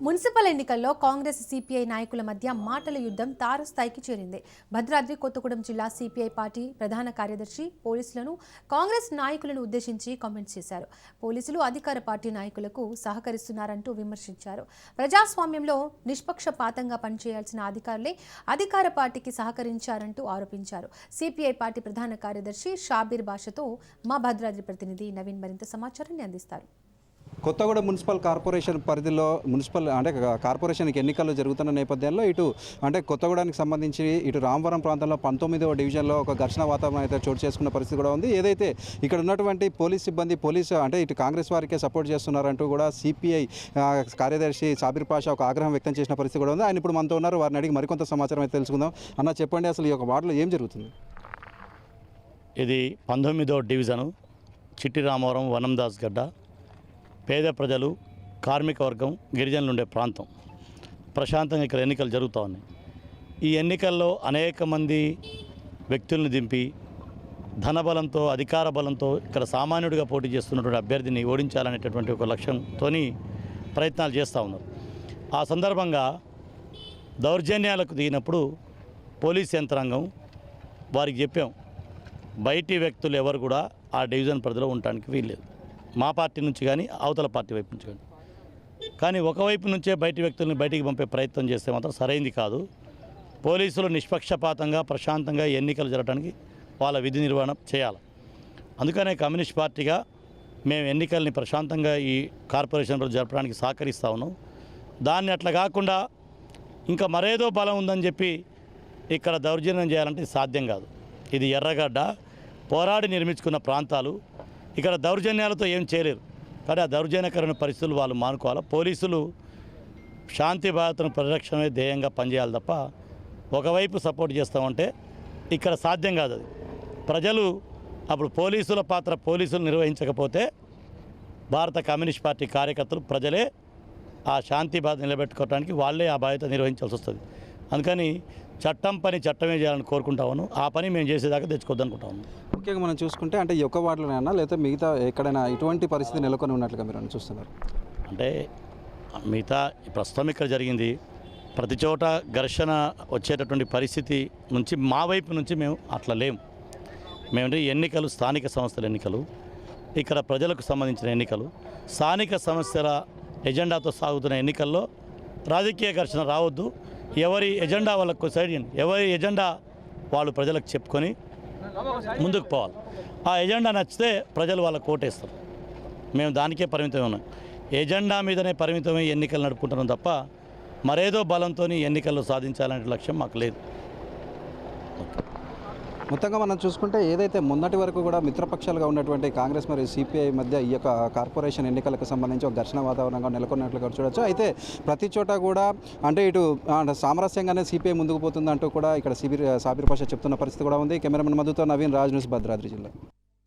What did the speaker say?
Municipal ఎన్నికల్లో Congress CPI నాయకుల మధ్య మాటల యుద్ధం తారస్థాయికి చేరింది. భద్రాద్రి కొత్తగూడెం జిల్లా సిపిఐ పార్టీ ప్రధాన కార్యదర్శి పోలీసులను కాంగ్రెస్ నాయకులను ఉద్దేశించి కామెంట్స్ చేశారు. పోలీసులు అధికార పార్టీ నాయకులకు సహకరిస్తున్నారంటూ విమర్శించారు. ప్రజాస్వామ్యంలో నిష్పక్షపాతంగా పనిచేయాల్సిన అధికారులే అధికార పార్టీకి సహకరించారంటూ ఆరోపించారు. సిపిఐ పార్టీ ప్రధాన కార్యదర్శి షాబీర్ బాషాతో మా భద్రాద్రి ప్రతినిధి నవీన్ మరింత సమాచారాన్ని అందిస్తారు. కొత్తగూడెం మున్సిపల్ కార్పొరేషన్ పరిధిలో కార్పొరేషన్కి ఎన్నికలు జరుగుతున్న నేపథ్యంలో ఇటు కొత్తగూడెంకి సంబంధించి ఇటు రామవరం ప్రాంతంలో 19వ డివిజన్లో ఒక ఘర్షణ వాతావరణం అయితే చోటు చేసుకున్న పరిస్థితి కూడా ఉంది. ఏదైతే ఇక్కడ ఉన్నటువంటి పోలీస్ సిబ్బంది ఇటు కాంగ్రెస్ వారికే సపోర్ట్ చేస్తున్నారంటూ కూడా సిపిఐ కార్యదర్శి షాబీర్ బాషా ఒక ఆగ్రహం వ్యక్తం చేసిన పరిస్థితి కూడా ఉంది. ఆయన ఇప్పుడు మనతో ఉన్నారు. వారిని అడిగి మరికొంత సమాచారం అయితే తెలుసుకుందాం. అన్న, చెప్పండి, అసలు ఈ యొక్క వార్డులో ఏం జరుగుతుంది? ఇది 19వ డివిజను చిట్టి రామవరం వనందాస్ గడ్డ. పేద ప్రజలు, కార్మిక వర్గం, గిరిజనులు ఉండే ప్రాంతం. ప్రశాంతంగా ఇక్కడ ఎన్నికలు జరుగుతూ ఉన్నాయి. ఈ ఎన్నికల్లో అనేక మంది వ్యక్తులను దింపి ధనబలంతో, అధికార బలంతో ఇక్కడ సామాన్యుడిగా పోటీ చేస్తున్నటువంటి అభ్యర్థిని ఓడించాలనేటటువంటి ఒక లక్ష్యంతో ప్రయత్నాలు చేస్తూ ఉన్నారు. ఆ సందర్భంగా దౌర్జన్యాలకు దిగినప్పుడు పోలీస్ యంత్రాంగం వారికి చెప్పాం, బయటి వ్యక్తులు ఎవరు కూడా ఆ డివిజన్ పరిధిలో ఉండటానికి వీల్లేదు, మా పార్టీ నుంచి కానీ అవతల పార్టీ వైపు నుంచి కానీ ఒకవైపు నుంచే బయటి వ్యక్తుల్ని బయటికి పంపే ప్రయత్నం చేస్తే మాత్రం సరైంది కాదు. పోలీసులు నిష్పక్షపాతంగా ప్రశాంతంగా ఎన్నికలు జరగడానికి వాళ్ళ విధి నిర్వహణ చేయాలి. అందుకనే కమ్యూనిస్ట్ పార్టీగా మేము ఎన్నికల్ని ప్రశాంతంగా ఈ కార్పొరేషన్లో జరపడానికి సహకరిస్తా ఉన్నాం. దాన్ని అట్లా కాకుండా ఇంకా మరేదో బలం ఉందని చెప్పి ఇక్కడ దౌర్జన్యం చేయాలంటే సాధ్యం కాదు. ఇది ఎర్రగడ్డ, పోరాడి నిర్మించుకున్న ప్రాంతాలు. ఇక్కడ దౌర్జన్యాలతో ఏం చేయలేరు. కానీ ఆ దౌర్జన్యకరమైన పరిస్థితులు వాళ్ళు మానుకోవాలి. పోలీసులు శాంతి భద్రతను పరిరక్షణమే ధ్యేయంగా పనిచేయాలి తప్ప ఒకవైపు సపోర్ట్ చేస్తామంటే ఇక్కడ సాధ్యం కాదు. అది ప్రజలు అప్పుడు పోలీసుల పాత్ర పోలీసులు నిర్వహించకపోతే భారత కమ్యూనిస్ట్ పార్టీ కార్యకర్తలు ప్రజలే ఆ శాంతి బాధ్యత నిలబెట్టుకోవడానికి వాళ్ళే ఆ బాధ్యత నిర్వహించాల్సి వస్తుంది. అందుకని చట్టం పని చట్టమే చేయాలని కోరుకుంటాను. ఆ పని మేము చేసేదాకా తెచ్చుకోవద్దనుకుంటాము. ముఖ్యంగా మనం చూసుకుంటే ఈ ఒక్క వార్డులోనైనా లేదా మిగతా ఎక్కడైనా ఇటువంటి పరిస్థితి నెలకొని ఉన్నట్లుగా మీరు చూస్తున్నారు? అంటే మిగతా ప్రస్తుతం ఇక్కడ జరిగింది ప్రతి చోట ఘర్షణ వచ్చేటటువంటి పరిస్థితి నుంచి మా వైపు నుంచి మేము అట్లా లేము. మేము ఎన్నికలు స్థానిక సంస్థల ఎన్నికలు, ఇక్కడ ప్రజలకు సంబంధించిన ఎన్నికలు, స్థానిక సమస్యల ఎజెండాతో సాగుతున్న ఎన్నికల్లో రాజకీయ ఘర్షణ రావద్దు. ఎవరి ఎజెండా వాళ్ళకు సైడ్ చేయండి. ఎవరి ఎజెండా వాళ్ళు ప్రజలకు చెప్పుకొని ముందుకు పోవాలి. ఆ ఎజెండా నచ్చితే ప్రజలు వాళ్ళకు ఓటేస్తారు. మేము దానికే పరిమితం ఉన్నాం. ఎజెండా మీదనే పరిమితమై ఎన్నికలు నడుపుకుంటున్నాం తప్ప మరేదో బలంతో ఎన్నికల్లో సాధించాలనే లక్ష్యం మాకు లేదు. మొత్తంగా మనం చూసుకుంటే ఏదైతే మొన్నటి వరకు కూడా మిత్రపక్షాలుగా ఉన్నటువంటి కాంగ్రెస్ మరియు సిపిఐ మధ్య ఈ యొక్క కార్పొరేషన్ ఎన్నికలకు సంబంధించి ఒక ఘర్షణ వాతావరణంగా నెలకొన్నట్లుగా చూడొచ్చు. అయితే ప్రతి చోట కూడా ఇటు సామరస్యంగానే సిపిఐ ముందుకు పోతుంది అంటూ కూడా ఇక్కడ షాబీర్ బాషా చెప్తున్న పరిస్థితి కూడా ఉంది. కెమెరామెన్ మధుతో నవీన్, రాజ్ న్యూస్, భద్రాద్రి జిల్లా.